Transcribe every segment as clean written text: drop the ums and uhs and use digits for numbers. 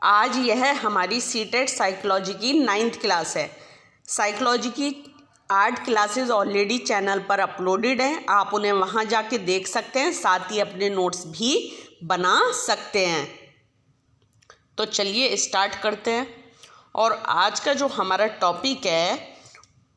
आज यह हमारी सीटेट साइकोलॉजी की 9th क्लास है। साइकोलॉजी की 8 क्लासेस ऑलरेडी चैनल पर अपलोडेड हैं, आप उन्हें वहां जाके देख सकते हैं, साथ ही अपने नोट्स भी बना सकते हैं। तो चलिए स्टार्ट करते हैं। और आज का जो हमारा टॉपिक है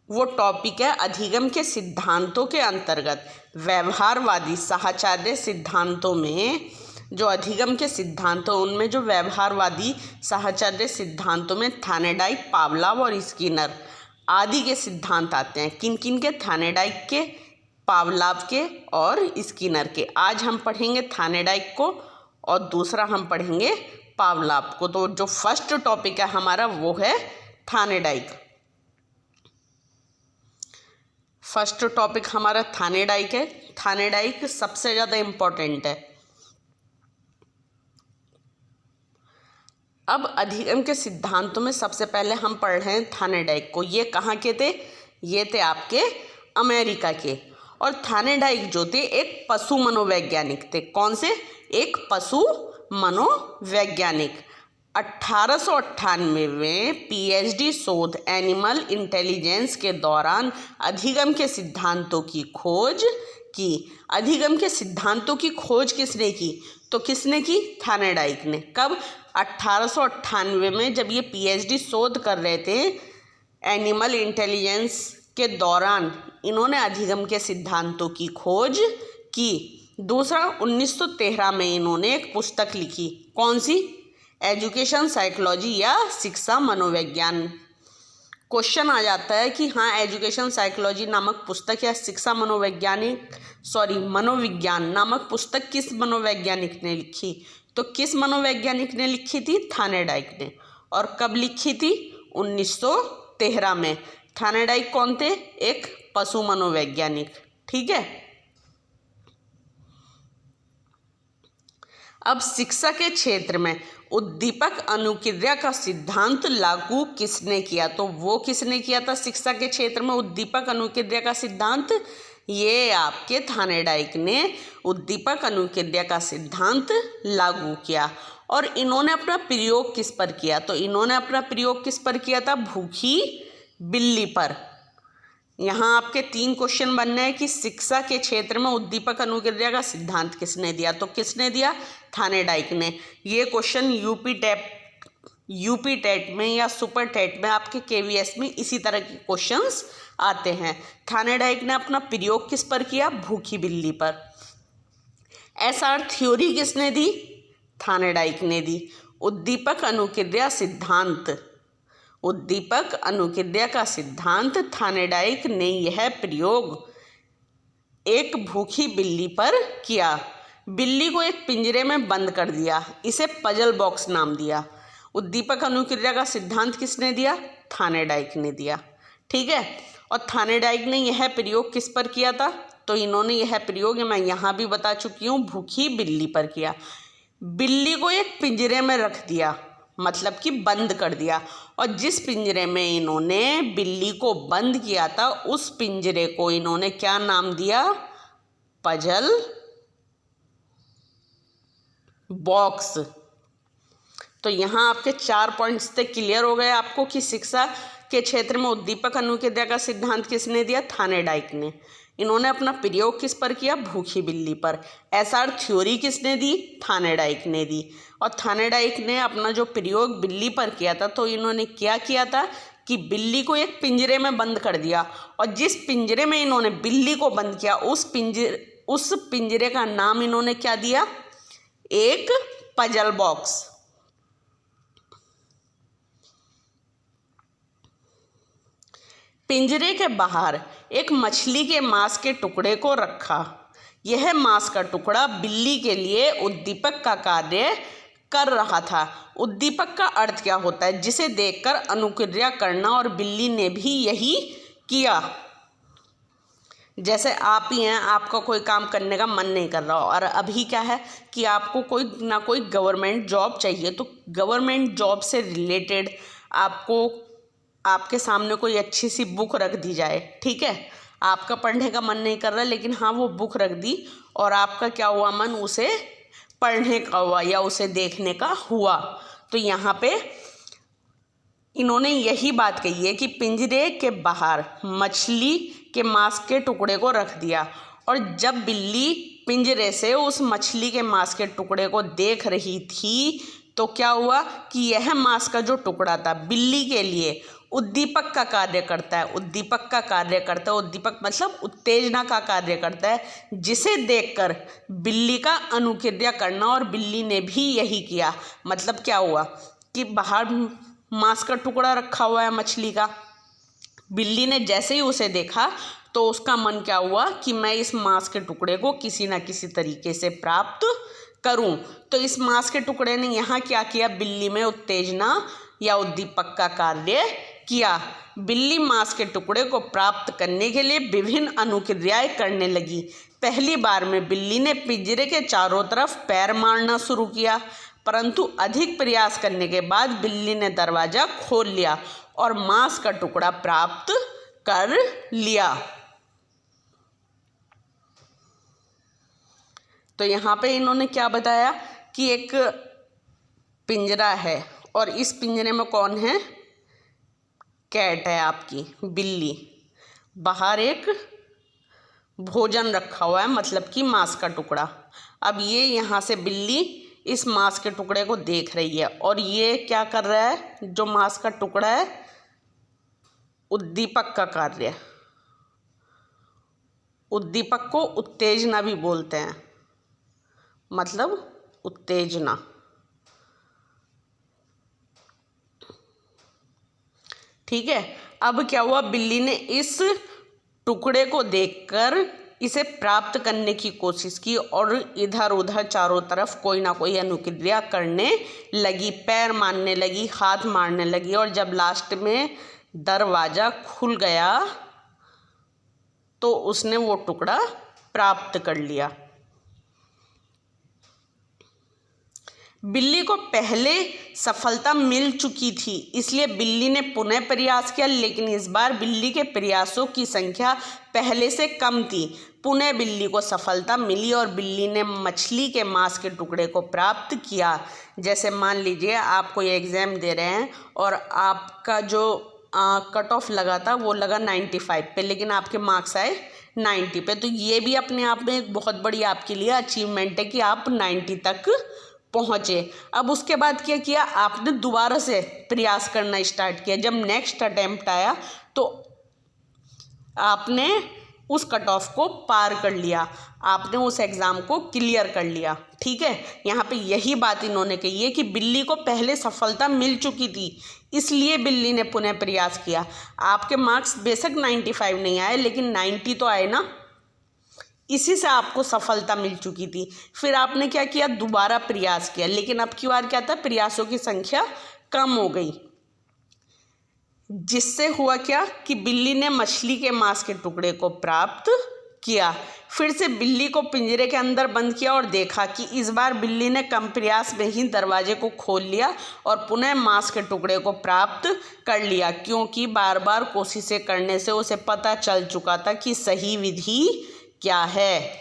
वो टॉपिक है अधिगम के सिद्धांतों के अंतर्गत व्यवहारवादी साहचर्य सिद्धांतों में जो अधिगम के सिद्धांत उनमें जो व्यवहारवादी साहचर्य सिद्धांतों में थानेडाइक, पावलोव और स्किनर आदि के सिद्धांत आते हैं। किन किन के? थानेडाइक के, पावलोव के और स्किनर के। आज हम पढ़ेंगे थानेडाइक को और दूसरा हम पढ़ेंगे पावलोव को। तो जो फर्स्ट टॉपिक है हमारा वो है थानेडाइक। फर्स्ट टॉपिक हमारा थानेडाइक है। थानेडाइक सबसे ज़्यादा इम्पोर्टेंट है। अब अधिगम के सिद्धांतों में सबसे पहले हम पढ़ रहे हैं थानेडाइक को। ये कहाँ के थे? ये थे आपके अमेरिका के। और थानेडाइक जो थे एक पशु मनोवैज्ञानिक थे। कौन से? एक पशु मनोवैज्ञानिक। 1898 में पीएचडी शोध एनिमल इंटेलिजेंस के दौरान अधिगम के सिद्धांतों की खोज की। अधिगम के सिद्धांतों की खोज किसने की? तो किसने की? थानेडाइक ने। कब? 1898 में, जब ये पीएचडी शोध कर रहे थे एनिमल इंटेलिजेंस के दौरान इन्होंने अधिगम के सिद्धांतों की खोज की। दूसरा, 1913 में इन्होंने एक पुस्तक लिखी। कौन सी? एजुकेशन साइकोलॉजी या शिक्षा मनोविज्ञान। क्वेश्चन आ जाता है कि हाँ, एजुकेशन साइकोलॉजी नामक पुस्तक या शिक्षा मनोविज्ञान नामक पुस्तक किस मनोवैज्ञानिक ने लिखी? तो किस मनोवैज्ञानिक ने लिखी थी? थानेडाइक ने। और कब लिखी थी? 1913 में। थानेडाइक कौन थे? एक पशु मनोवैज्ञानिक। ठीक है। अब शिक्षा के क्षेत्र में उद्दीपक अनुक्रिया का सिद्धांत लागू किसने किया? तो वो किसने किया था शिक्षा के क्षेत्र में उद्दीपक अनुक्रिया का सिद्धांत? ये आपके थानेडाइक ने उद्दीपक अनुक्रिया का सिद्धांत लागू किया। और इन्होंने अपना प्रयोग किस पर किया? तो इन्होंने अपना प्रयोग किस पर किया था? भूखी बिल्ली पर। यहाँ आपके 3 क्वेश्चन बनने हैं कि शिक्षा के क्षेत्र में उद्दीपक अनुक्रिया का सिद्धांत किसने दिया? तो किसने दिया? थानेडाइक ने। ये क्वेश्चन यूपी टेट में या सुपर टेट में आपके केवीएस में इसी तरह के क्वेश्चंस आते हैं। थानेडाइक ने अपना प्रयोग किस पर किया? भूखी बिल्ली पर। एसआर थ्योरी किसने दी? थानेडाइक ने दी। उद्दीपक अनुक्रिया सिद्धांत, उद्दीपक अनुक्रिया का सिद्धांत थानेडाइक ने यह प्रयोग एक भूखी बिल्ली पर किया। बिल्ली को एक पिंजरे में बंद कर दिया, इसे पजल बॉक्स नाम दिया। उद्दीपक अनुक्रिया का सिद्धांत किसने दिया? थानेडाइक ने दिया। ठीक है। और थानेडाइक ने यह प्रयोग किस पर किया था? तो इन्होंने यह प्रयोग मैं यहाँ भी बता चुकी हूँ, भूखी बिल्ली पर किया। बिल्ली को एक पिंजरे में रख दिया, मतलब कि बंद कर दिया। और जिस पिंजरे में इन्होंने बिल्ली को बंद किया था उस पिंजरे को इन्होंने क्या नाम दिया? Puzzle box. तो यहाँ आपके 4 पॉइंट्स से क्लियर हो गए आपको कि शिक्षा के क्षेत्र में उद्दीपक अनुक्रिया का सिद्धांत किसने दिया? थानेडाइक ने। इन्होंने अपना प्रयोग किस पर किया? भूखी बिल्ली पर। एसआर थ्योरी किसने दी? थानेडाइक ने दी। और थानेडाइक ने अपना जो प्रयोग बिल्ली पर किया था तो इन्होंने क्या किया था कि बिल्ली को एक पिंजरे में बंद कर दिया। और जिस पिंजरे में इन्होंने बिल्ली को बंद किया उस पिंजरे का नाम इन्होंने क्या दिया? एक पजल बॉक्स। पिंजरे के बाहर एक मछली के मांस के टुकड़े को रखा। यह मांस का टुकड़ा बिल्ली के लिए उद्दीपक का कार्य कर रहा था। उद्दीपक का अर्थ क्या होता है? जिसे देखकर अनुक्रिया करना, और बिल्ली ने भी यही किया। जैसे आप ही हैं, आपका कोई काम करने का मन नहीं कर रहा और अभी क्या है कि आपको कोई ना कोई गवर्नमेंट जॉब चाहिए, तो गवर्नमेंट जॉब से रिलेटेड आपके सामने कोई अच्छी सी बुक रख दी जाए। ठीक है, आपका पढ़ने का मन नहीं कर रहा लेकिन हाँ वो बुक रख दी और आपका क्या हुआ? मन उसे पढ़ने का हुआ या उसे देखने का हुआ। तो यहाँ पे इन्होंने यही बात कही है कि पिंजरे के बाहर मछली के मांस के टुकड़े को रख दिया, और जब बिल्ली पिंजरे से उस मछली के मांस के टुकड़े को देख रही थी तो क्या हुआ कि यह मांस का जो टुकड़ा था बिल्ली के लिए उद्दीपक का कार्य करता है। उद्दीपक का कार्य करता है, उद्दीपक मतलब उत्तेजना का कार्य करता है, जिसे देखकर बिल्ली का अनुक्रिया करना, और बिल्ली ने भी यही किया। मतलब क्या हुआ कि बाहर मांस का टुकड़ा रखा हुआ है मछली का, बिल्ली ने जैसे ही उसे देखा तो उसका मन क्या हुआ कि मैं इस मांस के टुकड़े को किसी ना किसी तरीके से प्राप्त करूं। तो इस मांस के टुकड़े ने यहाँ क्या किया, बिल्ली में उत्तेजना या उद्दीपक का कार्य किया। बिल्ली मांस के टुकड़े को प्राप्त करने के लिए विभिन्न अनुक्रियाएं करने लगी। पहली बार में बिल्ली ने पिंजरे के चारों तरफ पैर मारना शुरू किया, परंतु अधिक प्रयास करने के बाद बिल्ली ने दरवाजा खोल लिया और मांस का टुकड़ा प्राप्त कर लिया। तो यहाँ पे इन्होंने क्या बताया कि एक पिंजरा है और इस पिंजरे में कौन है, कैट है आपकी बिल्ली, बाहर एक भोजन रखा हुआ है मतलब कि मांस का टुकड़ा। अब ये यहाँ से बिल्ली इस मांस के टुकड़े को देख रही है और ये क्या कर रहा है, जो मांस का टुकड़ा है उद्दीपक का कार्य। उद्दीपक को उत्तेजना भी बोलते हैं, मतलब उत्तेजना। ठीक है, अब क्या हुआ, बिल्ली ने इस टुकड़े को देखकर इसे प्राप्त करने की कोशिश की और इधर उधर चारों तरफ कोई ना कोई अनुक्रिया करने लगी, पैर मारने लगी, हाथ मारने लगी, और जब लास्ट में दरवाजा खुल गया तो उसने वो टुकड़ा प्राप्त कर लिया। बिल्ली को पहले सफलता मिल चुकी थी, इसलिए बिल्ली ने पुनः प्रयास किया, लेकिन इस बार बिल्ली के प्रयासों की संख्या पहले से कम थी। पुनः बिल्ली को सफलता मिली और बिल्ली ने मछली के मांस के टुकड़े को प्राप्त किया। जैसे मान लीजिए आप कोई एग्ज़ाम दे रहे हैं और आपका जो कट ऑफ लगा था वो लगा 95 पे, लेकिन आपके मार्क्स आए 90 पे, तो ये भी अपने आप में एक बहुत बड़ी आपके लिए अचीवमेंट है कि आप 90 तक पहुँचे। अब उसके बाद क्या किया, आपने दोबारा से प्रयास करना स्टार्ट किया। जब नेक्स्ट अटेम्प्ट आया तो आपने उस कट ऑफ को पार कर लिया, आपने उस एग्ज़ाम को क्लियर कर लिया। ठीक है, यहाँ पे यही बात इन्होंने कही है कि बिल्ली को पहले सफलता मिल चुकी थी, इसलिए बिल्ली ने पुनः प्रयास किया। आपके मार्क्स बेशक 95 नहीं आए, लेकिन 90 तो आए ना, इसी से आपको सफलता मिल चुकी थी। फिर आपने क्या किया, दोबारा प्रयास किया, लेकिन अब की बार क्या था, प्रयासों की संख्या कम हो गई, जिससे हुआ क्या कि बिल्ली ने मछली के मांस के टुकड़े को प्राप्त किया। फिर से बिल्ली को पिंजरे के अंदर बंद किया और देखा कि इस बार बिल्ली ने कम प्रयास में ही दरवाजे को खोल लिया और पुनः मांस के टुकड़े को प्राप्त कर लिया, क्योंकि बार बार कोशिशें करने से उसे पता चल चुका था कि सही विधि क्या है।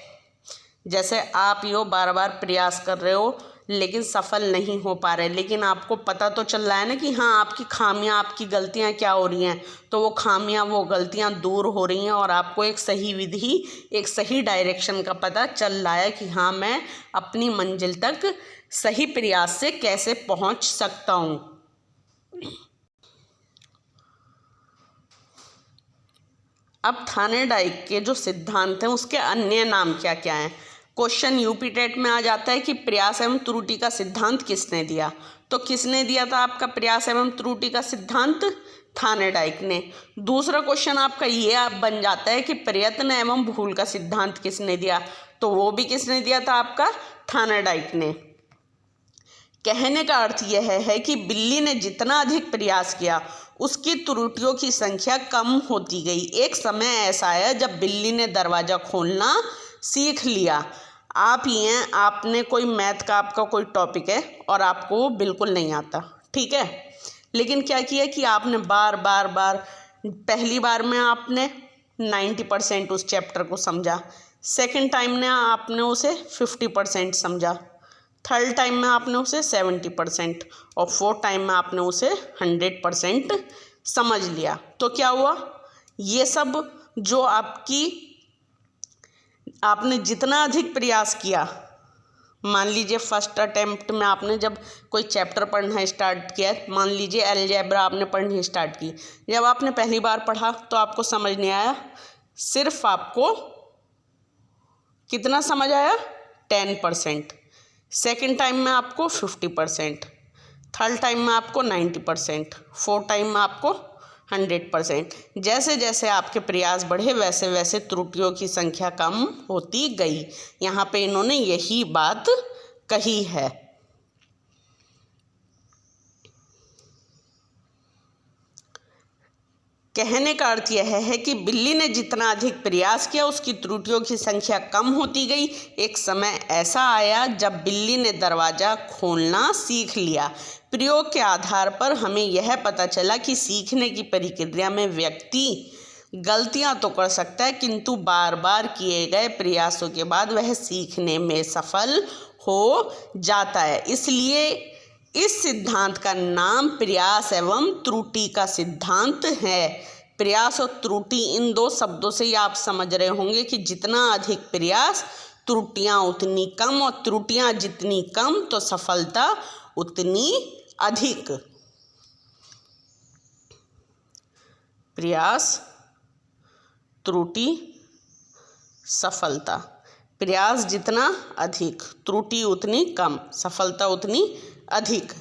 जैसे आप यो बार बार प्रयास कर रहे हो लेकिन सफल नहीं हो पा रहे, लेकिन आपको पता तो चल रहा है ना कि हाँ आपकी खामियां, आपकी गलतियां क्या हो रही हैं, तो वो खामियां, वो गलतियां दूर हो रही हैं और आपको एक सही विधि, एक सही डायरेक्शन का पता चल रहा है कि हाँ मैं अपनी मंजिल तक सही प्रयास से कैसे पहुंच सकता हूँ। अब थानेडाइक के जो सिद्धांत हैं उसके अन्य नाम क्या क्या हैं। क्वेश्चन यूपी टेट में आ जाता है कि प्रयास एवं त्रुटि का सिद्धांत किसने दिया, तो किसने दिया था आपका प्रयास एवं त्रुटि का सिद्धांत, थानेडाइक ने। दूसरा क्वेश्चन आपका ये आप बन जाता है कि प्रयत्न एवं भूल का सिद्धांत किसने दिया, तो वो भी किसने दिया था आपका, थानेडाइक ने। कहने का अर्थ यह है कि बिल्ली ने जितना अधिक प्रयास किया उसकी त्रुटियों की संख्या कम होती गई। एक समय ऐसा आया जब बिल्ली ने दरवाज़ा खोलना सीख लिया। आप ही हैं, आपने कोई मैथ का आपका कोई टॉपिक है और आपको वो बिल्कुल नहीं आता, ठीक है, लेकिन क्या किया कि आपने बार बार पहली बार में आपने 90% उस चैप्टर को समझा, सेकंड टाइम ने आपने उसे 50% समझा, थर्ड टाइम में आपने उसे 70% और फोर्थ टाइम में आपने उसे 100% समझ लिया। तो क्या हुआ, ये सब जो आपने जितना अधिक प्रयास किया, मान लीजिए फर्स्ट अटेम्प्ट में आपने जब कोई चैप्टर पढ़ना स्टार्ट किया, मान लीजिए अलजेब्रा आपने पढ़नी स्टार्ट की, जब आपने पहली बार पढ़ा तो आपको समझ नहीं आया, सिर्फ आपको कितना समझ आया, 10%। सेकेंड टाइम में आपको 50%, थर्ड टाइम में आपको 90%, फोर्थ टाइम में आपको 100%। जैसे जैसे आपके प्रयास बढ़े वैसे वैसे त्रुटियों की संख्या कम होती गई। यहाँ पे इन्होंने यही बात कही है। कहने का अर्थ यह है कि बिल्ली ने जितना अधिक प्रयास किया उसकी त्रुटियों की संख्या कम होती गई। एक समय ऐसा आया जब बिल्ली ने दरवाज़ा खोलना सीख लिया। प्रयोग के आधार पर हमें यह पता चला कि सीखने की प्रक्रिया में व्यक्ति गलतियां तो कर सकता है, किंतु बार बार किए गए प्रयासों के बाद वह सीखने में सफल हो जाता है। इसलिए इस सिद्धांत का नाम प्रयास एवं त्रुटि का सिद्धांत है। प्रयास और त्रुटि, इन दो शब्दों से ही आप समझ रहे होंगे कि जितना अधिक प्रयास त्रुटियां उतनी कम, और त्रुटियां जितनी कम तो सफलता उतनी अधिक। प्रयास, त्रुटि, सफलता। प्रयास जितना अधिक, त्रुटि उतनी कम, सफलता उतनी अधिक।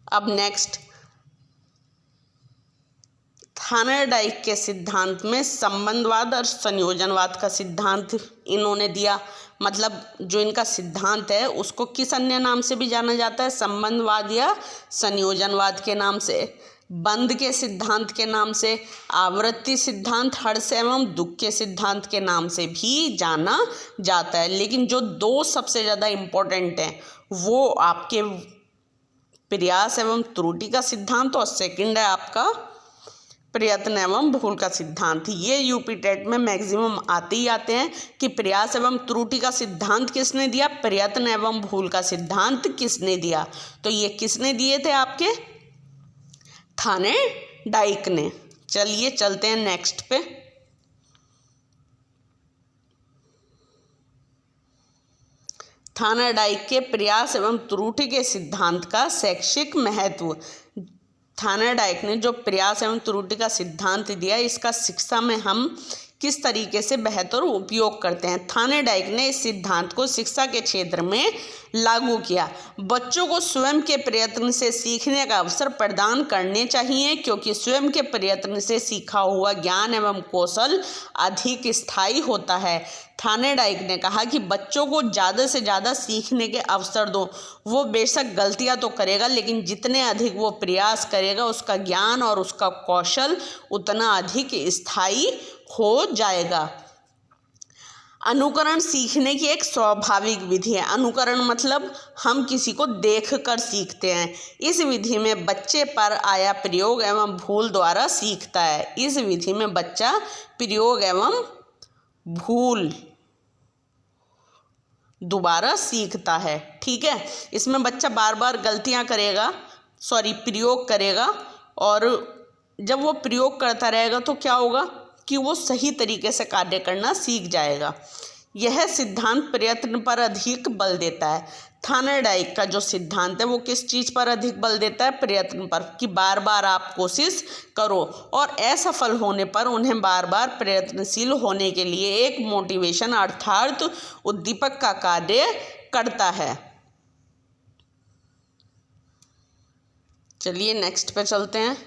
अब नेक्स्ट, थानरडाइक के सिद्धांत में संबंधवाद और संयोजनवाद का सिद्धांत इन्होंने दिया। मतलब जो इनका सिद्धांत है उसको किस अन्य नाम से भी जाना जाता है, संबंधवाद या संयोजनवाद के नाम से, बंध के सिद्धांत के नाम से, आवृत्ति सिद्धांत, हर्ष एवं दुख के सिद्धांत के नाम से भी जाना जाता है। लेकिन जो दो सबसे ज़्यादा इम्पोर्टेंट हैं वो आपके प्रयास एवं त्रुटि का सिद्धांत और सेकंड है आपका प्रयत्न एवं भूल का सिद्धांत। ये यूपी टेट में मैक्सिमम आते ही आते हैं कि प्रयास एवं त्रुटि का सिद्धांत किसने दिया, प्रयत्न एवं भूल का सिद्धांत किसने दिया। तो ये किसने दिए थे, आपके थानरडाइक ने। चलिए चलते हैं नेक्स्ट पे। थानरडाइक के प्रयास एवं त्रुटि के सिद्धांत का शैक्षिक महत्व। थानरडाइक ने जो प्रयास एवं त्रुटि का सिद्धांत दिया, इसका शिक्षा में हम किस तरीके से बेहतर उपयोग करते हैं। थानरडाइक ने इस सिद्धांत को शिक्षा के क्षेत्र में लागू किया। बच्चों को स्वयं के प्रयत्न से सीखने का अवसर प्रदान करने चाहिए, क्योंकि स्वयं के प्रयत्न से सीखा हुआ ज्ञान एवं कौशल अधिक स्थायी होता है। थानरडाइक ने कहा कि बच्चों को ज़्यादा से ज़्यादा सीखने के अवसर दो। वो बेशक गलतियां तो करेगा, लेकिन जितने अधिक वो प्रयास करेगा उसका ज्ञान और उसका कौशल उतना अधिक स्थायी हो जाएगा। अनुकरण सीखने की एक स्वाभाविक विधि है। अनुकरण मतलब हम किसी को देखकर सीखते हैं। इस विधि में बच्चे पर आया प्रयोग एवं भूल द्वारा सीखता है। इस विधि में बच्चा प्रयोग एवं भूल दोबारा सीखता है। ठीक है, इसमें बच्चा बार बार गलतियां करेगा, प्रयोग करेगा, और जब वो प्रयोग करता रहेगा तो क्या होगा कि वो सही तरीके से कार्य करना सीख जाएगा। यह सिद्धांत प्रयत्न पर अधिक बल देता है। थानरडाइक का जो सिद्धांत है वो किस चीज़ पर अधिक बल देता है, प्रयत्न पर, कि बार बार आप कोशिश करो और असफल होने पर उन्हें बार बार प्रयत्नशील होने के लिए एक मोटिवेशन अर्थात उद्दीपक का कार्य करता है। चलिए नेक्स्ट पे चलते हैं।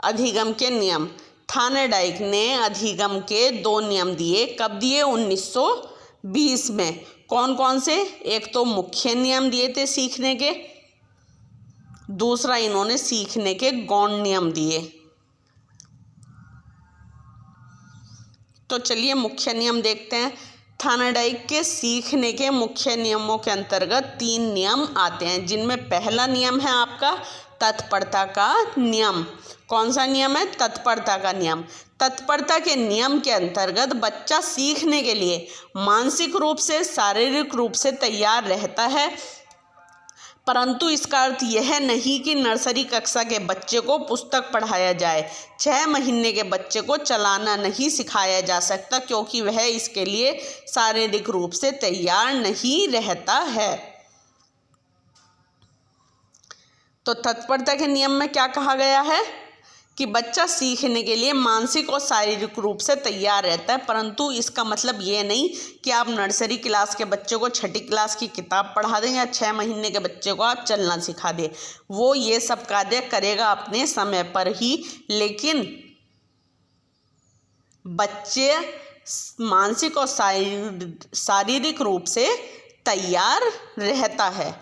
अधिगम के नियम। थानरडाइक ने अधिगम के 2 नियम दिए। कब दिए, 1920 में। कौन कौन से, एक तो मुख्य नियम दिए थे सीखने के, दूसरा इन्होंने सीखने के गौण नियम दिए। तो चलिए मुख्य नियम देखते हैं। थार्नडाइक के सीखने के मुख्य नियमों के अंतर्गत 3 नियम आते हैं, जिनमें पहला नियम है आपका तत्परता का नियम। कौन सा नियम है? तत्परता का नियम। तत्परता के नियम के अंतर्गत बच्चा सीखने के लिए मानसिक रूप से, शारीरिक रूप से तैयार रहता है, परंतु इसका अर्थ यह नहीं कि नर्सरी कक्षा के बच्चे को पुस्तक पढ़ाया जाए। 6 महीने के बच्चे को चलाना नहीं सिखाया जा सकता, क्योंकि वह इसके लिए शारीरिक रूप से तैयार नहीं रहता है। तो तत्परता के नियम में क्या कहा गया है कि बच्चा सीखने के लिए मानसिक और शारीरिक रूप से तैयार रहता है, परंतु इसका मतलब ये नहीं कि आप नर्सरी क्लास के बच्चे को 6ठी क्लास की किताब पढ़ा दें या 6 महीने के बच्चे को आप चलना सिखा दें। वो ये सब कार्य करेगा अपने समय पर ही, लेकिन बच्चे मानसिक और शारीरिक रूप से तैयार रहता है।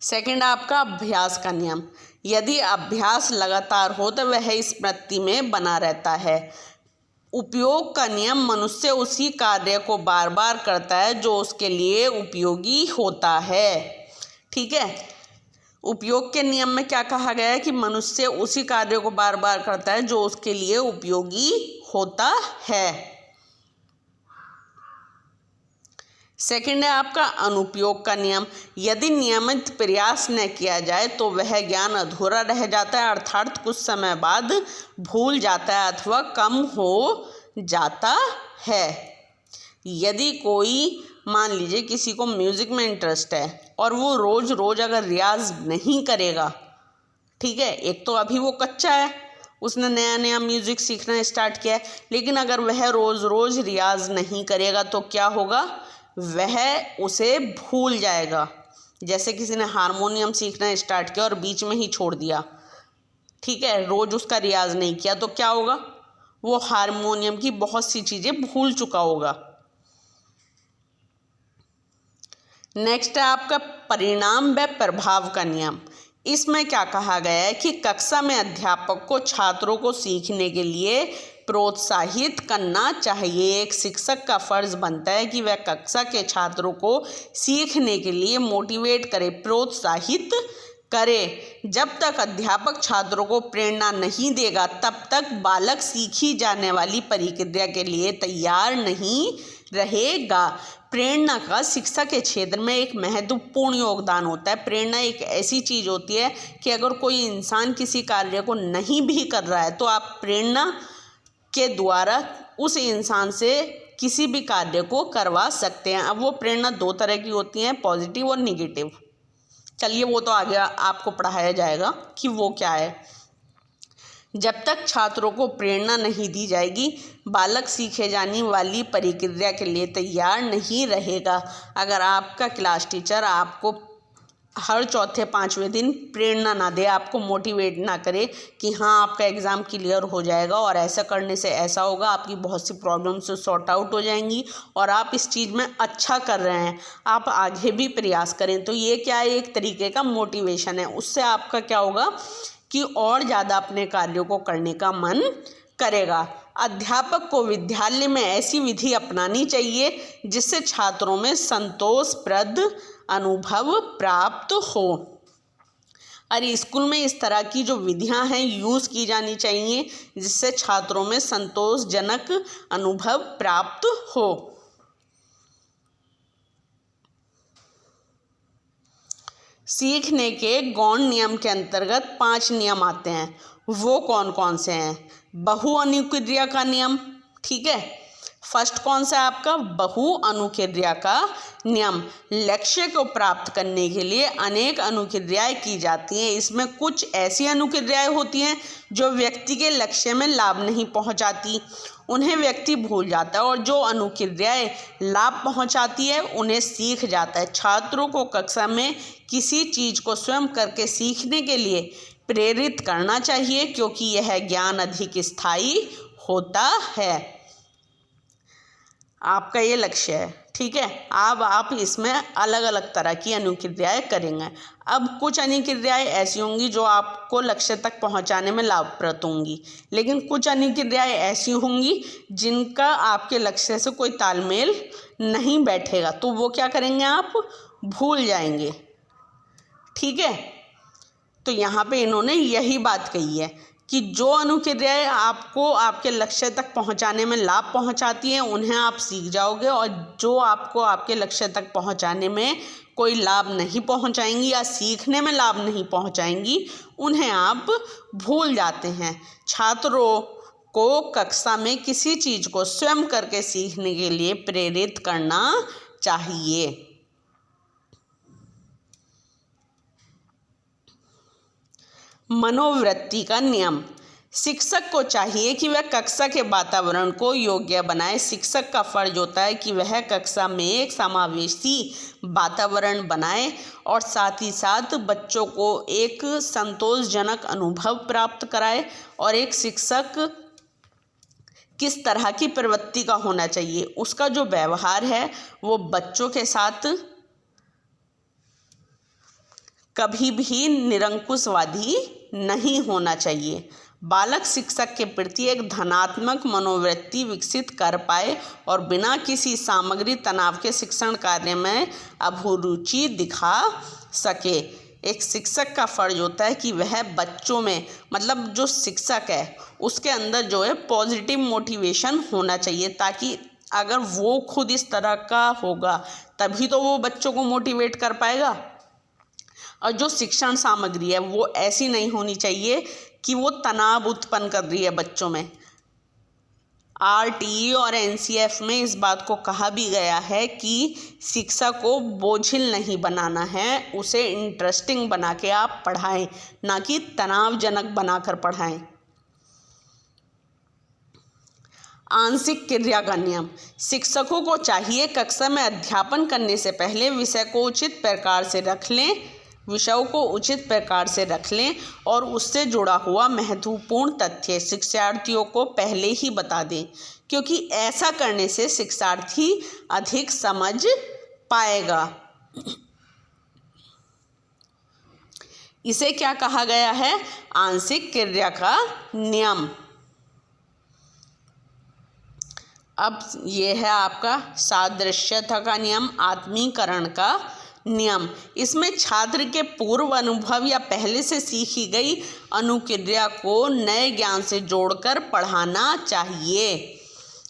सेकंड आपका अभ्यास का नियम। यदि अभ्यास लगातार हो तो वह स्मृति में बना रहता है। उपयोग का नियम। मनुष्य उसी कार्य को बार बार करता है जो उसके लिए उपयोगी होता है। ठीक है, उपयोग के नियम में क्या कहा गया है कि मनुष्य उसी कार्य को बार बार करता है जो उसके लिए उपयोगी होता है। सेकंड है आपका अनुपयोग का नियम। यदि नियमित प्रयास न किया जाए तो वह ज्ञान अधूरा रह जाता है, अर्थात कुछ समय बाद भूल जाता है अथवा कम हो जाता है। यदि कोई मान लीजिए किसी को म्यूज़िक में इंटरेस्ट है और वो रोज़ रोज़ अगर रियाज नहीं करेगा, ठीक है, एक तो अभी वो कच्चा है, उसने नया नया म्यूज़िक सीखना स्टार्ट किया है, लेकिन अगर वह रोज़ रोज़ रियाज नहीं करेगा तो क्या होगा, वह उसे भूल जाएगा। जैसे किसी ने हारमोनियम सीखना स्टार्ट किया और बीच में ही छोड़ दिया, ठीक है, रोज़ उसका रियाज नहीं किया, तो क्या होगा, वो हारमोनियम की बहुत सी चीज़ें भूल चुका होगा। नेक्स्ट है आपका परिणाम व प्रभाव का नियम। इसमें क्या कहा गया है कि कक्षा में अध्यापक को छात्रों को सीखने के लिए प्रोत्साहित करना चाहिए। एक शिक्षक का फर्ज बनता है कि वह कक्षा के छात्रों को सीखने के लिए मोटिवेट करे, प्रोत्साहित करे। जब तक अध्यापक छात्रों को प्रेरणा नहीं देगा तब तक बालक सीखी जाने वाली प्रक्रिया के लिए तैयार नहीं रहेगा। प्रेरणा का शिक्षा के क्षेत्र में एक महत्वपूर्ण योगदान होता है। प्रेरणा एक ऐसी चीज़ होती है कि अगर कोई इंसान किसी कार्य को नहीं भी कर रहा है तो आप प्रेरणा के द्वारा उस इंसान से किसी भी कार्य को करवा सकते हैं। अब वो प्रेरणा 2 तरह की होती हैं, पॉजिटिव और निगेटिव। चलिए वो तो आगे आपको पढ़ाया जाएगा कि वो क्या है। जब तक छात्रों को प्रेरणा नहीं दी जाएगी बालक सीखे जाने वाली प्रक्रिया के लिए तैयार नहीं रहेगा। अगर आपका क्लास टीचर आपको हर चौथे 5वें दिन प्रेरणा ना दे, आपको मोटिवेट ना करे कि हाँ आपका एग्ज़ाम क्लियर हो जाएगा और ऐसा करने से ऐसा होगा, आपकी बहुत सी प्रॉब्लम्स सॉर्ट आउट हो जाएंगी और आप इस चीज़ में अच्छा कर रहे हैं, आप आगे भी प्रयास करें, तो ये क्या है, एक तरीके का मोटिवेशन है। उससे आपका क्या होगा कि और ज़्यादा अपने कार्यों को करने का मन करेगा। अध्यापक को विद्यालय में ऐसी विधि अपनानी चाहिए जिससे छात्रों में संतोषप्रद अनुभव प्राप्त हो। अरे स्कूल में इस तरह की जो विधियां हैं यूज़ की जानी चाहिए जिससे छात्रों में संतोषजनक अनुभव प्राप्त हो। सीखने के गौण नियम के अंतर्गत 5 नियम आते हैं। वो कौन कौन से हैं? बहु अनुक्रिया का नियम, ठीक है। फर्स्ट कौन सा है आपका? बहु अनुक्रिया का नियम। लक्ष्य को प्राप्त करने के लिए अनेक अनुक्रियाएं की जाती हैं। इसमें कुछ ऐसी अनुक्रियाएं होती हैं जो व्यक्ति के लक्ष्य में लाभ नहीं पहुंचाती, उन्हें व्यक्ति भूल जाता है, और जो अनुक्रियाएं लाभ पहुंचाती है उन्हें सीख जाता है। छात्रों को कक्षा में किसी चीज़ को स्वयं करके सीखने के लिए प्रेरित करना चाहिए क्योंकि यह ज्ञान अधिक स्थायी होता है। आपका ये लक्ष्य है, ठीक है। अब आप इसमें अलग अलग तरह की अनुक्रियाएं करेंगे। अब कुछ अनुक्रियाएं ऐसी होंगी जो आपको लक्ष्य तक पहुंचाने में लाभप्रद होंगी, लेकिन कुछ अनुक्रियाएं ऐसी होंगी जिनका आपके लक्ष्य से कोई तालमेल नहीं बैठेगा, तो वो क्या करेंगे, आप भूल जाएंगे, ठीक है। तो यहाँ पे इन्होंने यही बात कही है कि जो अनुक्रियाएं आपको आपके लक्ष्य तक पहुंचाने में लाभ पहुंचाती हैं उन्हें आप सीख जाओगे, और जो आपको आपके लक्ष्य तक पहुंचाने में कोई लाभ नहीं पहुंचाएंगी या सीखने में लाभ नहीं पहुंचाएंगी उन्हें आप भूल जाते हैं। छात्रों को कक्षा में किसी चीज़ को स्वयं करके सीखने के लिए प्रेरित करना चाहिए। मनोवृत्ति का नियम। शिक्षक को चाहिए कि वह कक्षा के वातावरण को योग्य बनाए। शिक्षक का फर्ज होता है कि वह कक्षा में एक समावेशी वातावरण बनाए और साथ ही साथ बच्चों को एक संतोषजनक अनुभव प्राप्त कराए। और एक शिक्षक किस तरह की प्रवृत्ति का होना चाहिए, उसका जो व्यवहार है वो बच्चों के साथ कभी भी निरंकुशवादी नहीं होना चाहिए। बालक शिक्षक के प्रति एक धनात्मक मनोवृत्ति विकसित कर पाए और बिना किसी सामग्री तनाव के शिक्षण कार्य में अभिरुचि दिखा सके। एक शिक्षक का फर्ज होता है कि वह बच्चों में, मतलब जो शिक्षक है उसके अंदर जो है पॉजिटिव मोटिवेशन होना चाहिए, ताकि अगर वो खुद इस तरह का होगा तभी तो वो बच्चों को मोटिवेट कर पाएगा। और जो शिक्षण सामग्री है वो ऐसी नहीं होनी चाहिए कि वो तनाव उत्पन्न कर रही है बच्चों में। RTE और NCF में इस बात को कहा भी गया है कि शिक्षक को बोझिल नहीं बनाना है, उसे इंटरेस्टिंग बना के आप पढ़ाएं, ना कि तनावजनक बनाकर पढ़ाएं। आंशिक क्रिया का नियम। शिक्षकों को चाहिए कक्षा में अध्यापन करने से पहले विषयों को उचित प्रकार से रख लें और उससे जुड़ा हुआ महत्वपूर्ण तथ्य शिक्षार्थियों को पहले ही बता दें, क्योंकि ऐसा करने से शिक्षार्थी अधिक समझ पाएगा। इसे क्या कहा गया है? आंशिक क्रिया का नियम। अब ये है आपका सादृश्यता का नियम, आत्मीकरण का नियम। इसमें छात्र के पूर्व अनुभव या पहले से सीखी गई अनुक्रिया को नए ज्ञान से जोड़कर पढ़ाना चाहिए।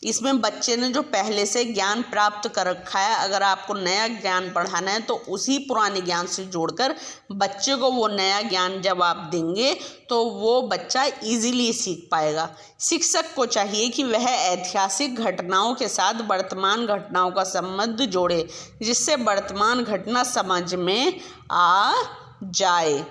इसमें बच्चे ने जो पहले से ज्ञान प्राप्त कर रखा है, अगर आपको नया ज्ञान पढ़ाना है तो उसी पुराने ज्ञान से जोड़कर बच्चे को वो नया ज्ञान जब आप देंगे तो वो बच्चा इजीली सीख पाएगा। शिक्षक को चाहिए कि वह ऐतिहासिक घटनाओं के साथ वर्तमान घटनाओं का संबंध जोड़े, जिससे वर्तमान घटना समझ में आ जाए।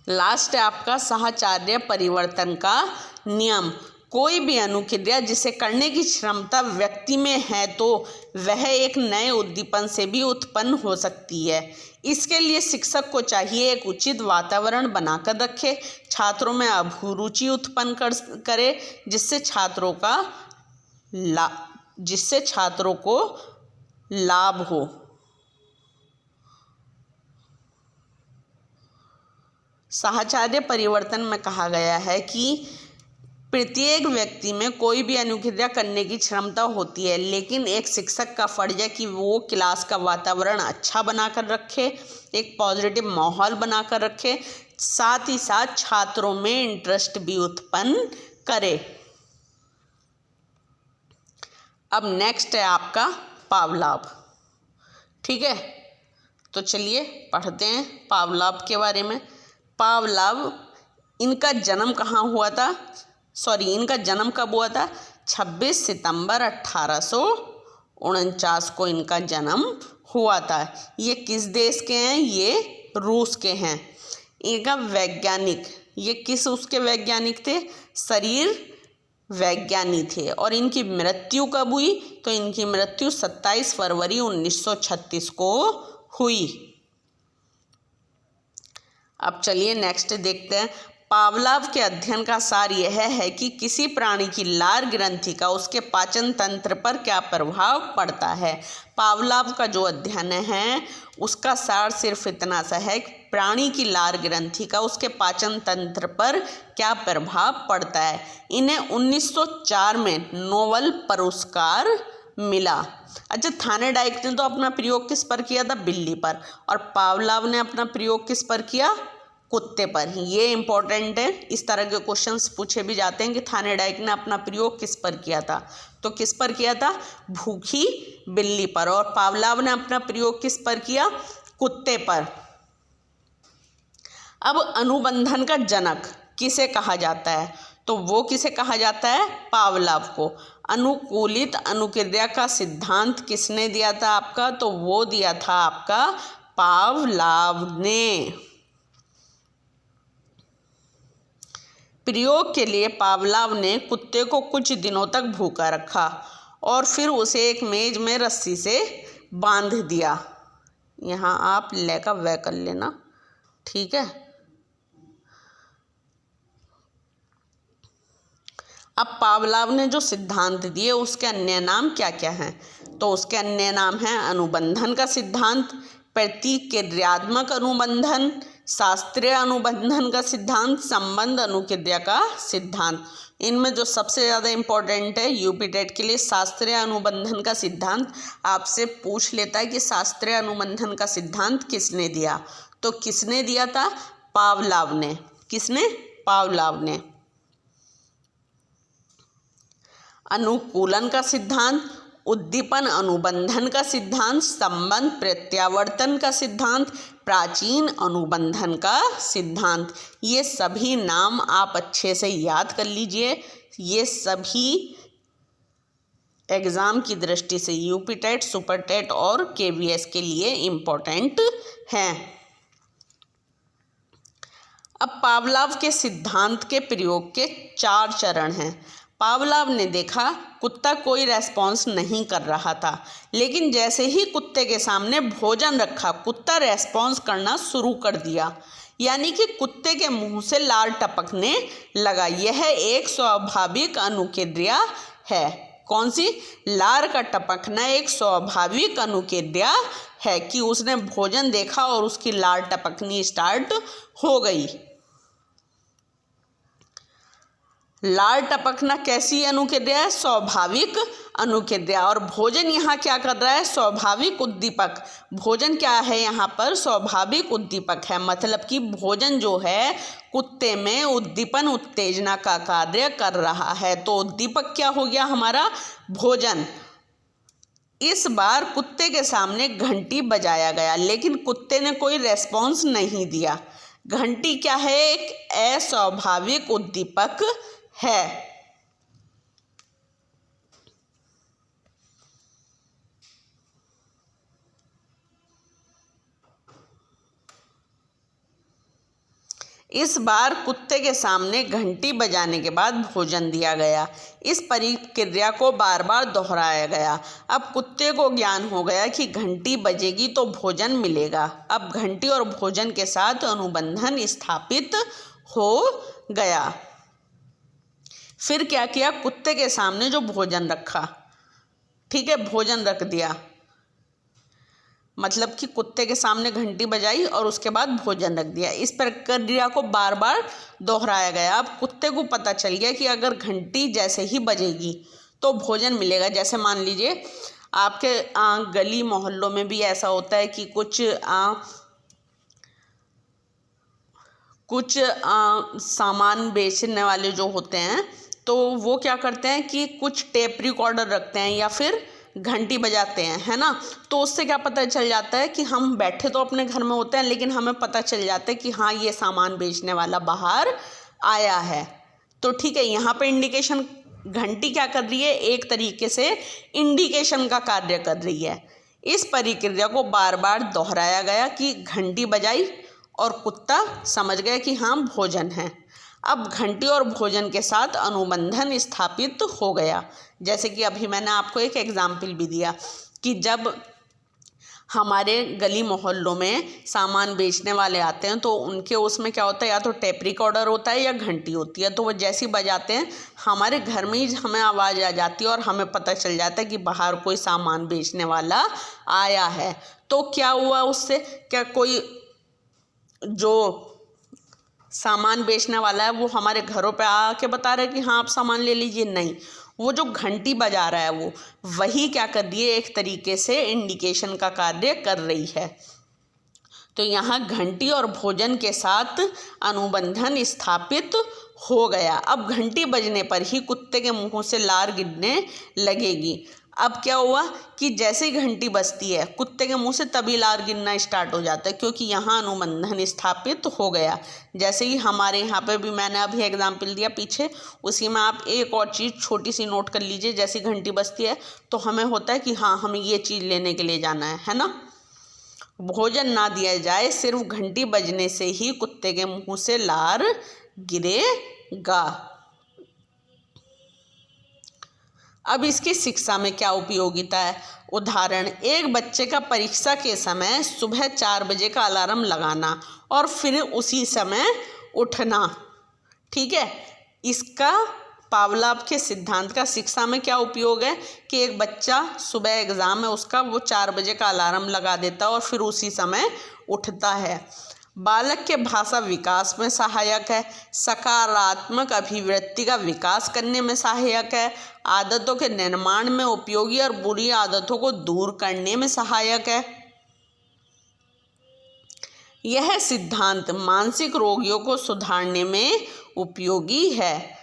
लास्ट है आपका साहचर्य परिवर्तन का नियम। कोई भी अनुक्रिया जिसे करने की क्षमता व्यक्ति में है तो वह एक नए उद्दीपन से भी उत्पन्न हो सकती है। इसके लिए शिक्षक को चाहिए एक उचित वातावरण बनाकर रखे, छात्रों में अभिरुचि उत्पन्न करे, जिससे छात्रों को लाभ हो। साहचर्य परिवर्तन में कहा गया है कि प्रत्येक व्यक्ति में कोई भी अनुक्रिया करने की क्षमता होती है, लेकिन एक शिक्षक का फर्ज है कि वो क्लास का वातावरण अच्छा बनाकर रखे, एक पॉजिटिव माहौल बनाकर रखे, साथ ही साथ छात्रों में इंटरेस्ट भी उत्पन्न करे। अब नेक्स्ट है आपका पावलोव। ठीक है, तो चलिए पढ़ते हैं पावलोव के बारे में। पावलोव, इनका जन्म कब हुआ था? 26 सितंबर 1849 को इनका जन्म हुआ था। ये किस देश के हैं? ये रूस के हैं। इनका वैज्ञानिक, ये किस उसके वैज्ञानिक थे? शरीर वैज्ञानिक थे। और इनकी मृत्यु कब हुई? तो इनकी मृत्यु 27 फरवरी 1936 को हुई। अब चलिए नेक्स्ट देखते हैं। पावलाव के अध्ययन का सार यह है कि किसी प्राणी की लार ग्रंथि का उसके पाचन तंत्र पर क्या प्रभाव पड़ता है। पावलाव का जो अध्ययन है उसका सार सिर्फ इतना सा है कि प्राणी की लार ग्रंथि का उसके पाचन तंत्र पर क्या प्रभाव पड़ता है। इन्हें 1904 में नोबेल पुरस्कार मिला। अच्छा, थानेडाइक ने तो अपना प्रयोग किस पर किया था? बिल्ली पर। और पावलाव ने अपना प्रयोग किस पर किया? कुत्ते पर। ये इंपॉर्टेंट है, इस तरह के क्वेश्चंस पूछे भी जाते हैं कि थानेडाइक ने अपना प्रयोग किस पर किया था, तो किस पर किया था? भूखी बिल्ली पर। और पावलाव ने अपना प्रयोग किस पर किया? कुत्ते पर। अब अनुबंधन का जनक किसे कहा जाता है? तो वो किसे कहा जाता है? पावलाव को। अनुकूलित अनुक्रिया का सिद्धांत किसने दिया था आपका? तो वो दिया था आपका पावलाव ने। प्रयोग के लिए पावलाव ने कुत्ते को कुछ दिनों तक भूखा रखा और फिर उसे एक मेज में रस्सी से बांध दिया। यहाँ आप ले का वह कर लेना, ठीक है। अब पावलाव ने जो सिद्धांत दिए उसके अन्य नाम क्या क्या हैं? तो उसके अन्य नाम हैं अनुबंधन का सिद्धांत, प्रतिक्रियात्मक अनुबंधन, शास्त्रीय अनुबंधन का सिद्धांत, संबंध अनुक्रिया का सिद्धांत। इनमें जो सबसे ज़्यादा इम्पोर्टेंट है यूपी टेट के लिए शास्त्रीय अनुबंधन का सिद्धांत। आपसे पूछ लेता है कि शास्त्रीय अनुबंधन का सिद्धांत किसने दिया? तो किसने दिया था? पावलाव ने। किसने? पावलाव ने। अनुकूलन का सिद्धांत, उद्दीपन अनुबंधन का सिद्धांत, संबंध प्रत्यावर्तन का सिद्धांत, प्राचीन अनुबंधन का सिद्धांत। ये सभी नाम आप अच्छे से याद कर लीजिए। ये सभी एग्ज़ाम की दृष्टि से यूपी टेट, सुपर टेट और केवीएस के लिए इम्पोर्टेंट हैं। अब पावलाव के सिद्धांत के प्रयोग के 4 चरण हैं। पावलाव ने देखा कुत्ता कोई रेस्पॉन्स नहीं कर रहा था, लेकिन जैसे ही कुत्ते के सामने भोजन रखा कुत्ता रेस्पॉन्स करना शुरू कर दिया, यानी कि कुत्ते के मुंह से लार टपकने लगा। यह एक स्वाभाविक अनुक्रिया है। कौन सी? लार का टपकना एक स्वाभाविक अनुक्रिया है कि उसने भोजन देखा और उसकी लार टपकनी स्टार्ट हो गई। लार टपकना कैसी अनुक्रिया है? स्वाभाविक अनुक्रिया। और भोजन यहाँ क्या कर रहा है? स्वाभाविक उद्दीपक। भोजन क्या है यहाँ पर? स्वाभाविक उद्दीपक है। मतलब कि भोजन जो है कुत्ते में उद्दीपन उत्तेजना का कार्य कर रहा है। तो उद्दीपक क्या हो गया हमारा? भोजन। इस बार कुत्ते के सामने घंटी बजाया गया, लेकिन कुत्ते ने कोई रेस्पॉन्स नहीं दिया। घंटी क्या है? एक अस्वाभाविक उद्दीपक है। इस बार कुत्ते के सामने घंटी बजाने के बाद भोजन दिया गया। इस प्रक्रिया को बार बार दोहराया गया। अब कुत्ते को ज्ञान हो गया कि घंटी बजेगी तो भोजन मिलेगा। अब घंटी और भोजन के साथ अनुबंधन स्थापित हो गया। फिर क्या किया? कुत्ते के सामने जो भोजन रखा, ठीक है, भोजन रख दिया, मतलब कि कुत्ते के सामने घंटी बजाई और उसके बाद भोजन रख दिया। इस प्रक्रिया को बार बार दोहराया गया। अब कुत्ते को पता चल गया कि अगर घंटी जैसे ही बजेगी तो भोजन मिलेगा। जैसे मान लीजिए आपके गली मोहल्लों में भी ऐसा होता है कि कुछ सामान बेचने वाले जो होते हैं तो वो क्या करते हैं कि कुछ टेप रिकॉर्डर रखते हैं या फिर घंटी बजाते हैं, है ना। तो उससे क्या पता चल जाता है कि हम बैठे तो अपने घर में होते हैं, लेकिन हमें पता चल जाता है कि हाँ ये सामान बेचने वाला बाहर आया है। तो ठीक है, यहाँ पे इंडिकेशन, घंटी क्या कर रही है? एक तरीके से इंडिकेशन का कार्य कर रही है। इस प्रक्रिया को बार बार दोहराया गया कि घंटी बजाई और कुत्ता समझ गया कि हाँ भोजन है। अब घंटी और भोजन के साथ अनुबंधन स्थापित हो गया। जैसे कि अभी मैंने आपको एक एग्जाम्पल भी दिया कि जब हमारे गली मोहल्लों में सामान बेचने वाले आते हैं तो उनके उसमें क्या होता है, या तो टेप रिकॉर्डर होता है या घंटी होती है। तो वो जैसे ही बजाते हैं हमारे घर में ही हमें आवाज़ आ जाती है और हमें पता चल जाता है कि बाहर कोई सामान बेचने वाला आया है। तो क्या हुआ उससे, क्या कोई जो सामान बेचने वाला है वो हमारे घरों पे आके बता रहा है कि हाँ आप सामान ले लीजिए? नहीं, वो जो घंटी बजा रहा है वो वही क्या कर रही है, एक तरीके से इंडिकेशन का कार्य कर रही है। तो यहाँ घंटी और भोजन के साथ अनुबंधन स्थापित हो गया। अब घंटी बजने पर ही कुत्ते के मुंह से लार गिरने लगेगी। अब क्या हुआ कि जैसे ही घंटी बजती है कुत्ते के मुंह से तभी लार गिरना स्टार्ट हो जाता है, क्योंकि यहाँ अनुबंधन स्थापित हो गया। जैसे ही हमारे यहाँ पे भी मैंने अभी एग्जाम्पल दिया पीछे, उसी में आप एक और चीज़ छोटी सी नोट कर लीजिए। जैसी घंटी बजती है तो हमें होता है कि हाँ हमें ये चीज़ लेने के लिए जाना है ना। भोजन ना दिया जाए, सिर्फ घंटी बजने से ही कुत्ते के मुंह से लार गिरेगा। अब इसकी शिक्षा में क्या उपयोगिता है? उदाहरण, एक बच्चे का परीक्षा के समय सुबह 4 बजे का अलार्म लगाना और फिर उसी समय उठना। ठीक है, इसका पावलोव के सिद्धांत का शिक्षा में क्या उपयोग है कि एक बच्चा सुबह एग्ज़ाम है उसका, वो 4 बजे का अलार्म लगा देता है और फिर उसी समय उठता है। बालक के भाषा विकास में सहायक है, सकारात्मक अभिव्यक्ति का विकास करने में सहायक है, आदतों के निर्माण में उपयोगी और बुरी आदतों को दूर करने में सहायक है। यह सिद्धांत मानसिक रोगियों को सुधारने में उपयोगी है।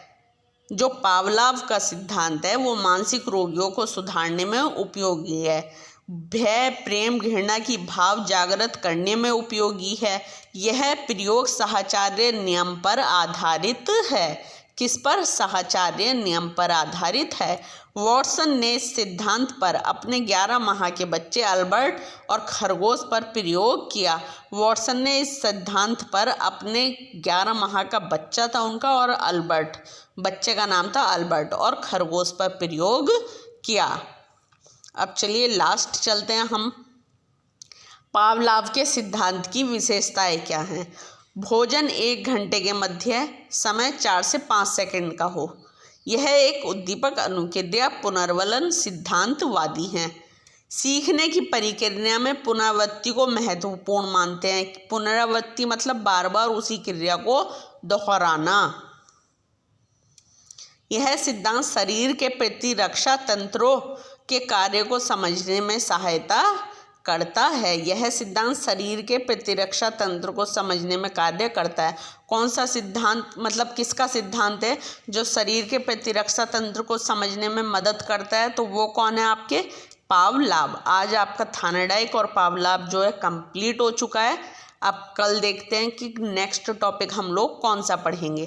जो पावलोव का सिद्धांत है वो मानसिक रोगियों को सुधारने में उपयोगी है। भय, प्रेम, घृणा की भाव जागृत करने में उपयोगी है। यह प्रयोग साहचर्य नियम पर आधारित है। किस पर? साहचर्य नियम पर आधारित है। वॉटसन ने इस सिद्धांत पर अपने 11 माह के बच्चे अल्बर्ट और खरगोश पर प्रयोग किया। वॉटसन ने इस सिद्धांत पर अपने 11 माह का बच्चा था उनका, और अल्बर्ट, बच्चे का नाम था अल्बर्ट, और खरगोश पर प्रयोग किया। अब चलिए लास्ट चलते हैं हम। पावलोव के सिद्धांत की विशेषताएं क्या हैं? भोजन 1 घंटे के मध्य समय 4 से 5 सेकंड का हो। यह एक उद्दीपक अनुक्रिया पुनर्वलन सिद्धांतवादी हैं। सीखने की प्रक्रिया में पुनरावृत्ति को महत्वपूर्ण मानते हैं। पुनरावृत्ति मतलब बार बार उसी क्रिया को दोहराना। यह सिद्धांत शरीर के प्रतिरक्षा तंत्रों के कार्य को समझने में सहायता करता है। यह सिद्धांत शरीर के प्रतिरक्षा तंत्र को समझने में कार्य करता है। कौन सा सिद्धांत, मतलब किसका सिद्धांत है जो शरीर के प्रतिरक्षा तंत्र को समझने में मदद करता है? तो वो कौन है आपके? पावलोव। आज आपका थायरॉइड और पावलोव जो है कंप्लीट हो चुका है। अब कल देखते हैं कि नेक्स्ट टॉपिक हम लोग कौन सा पढ़ेंगे।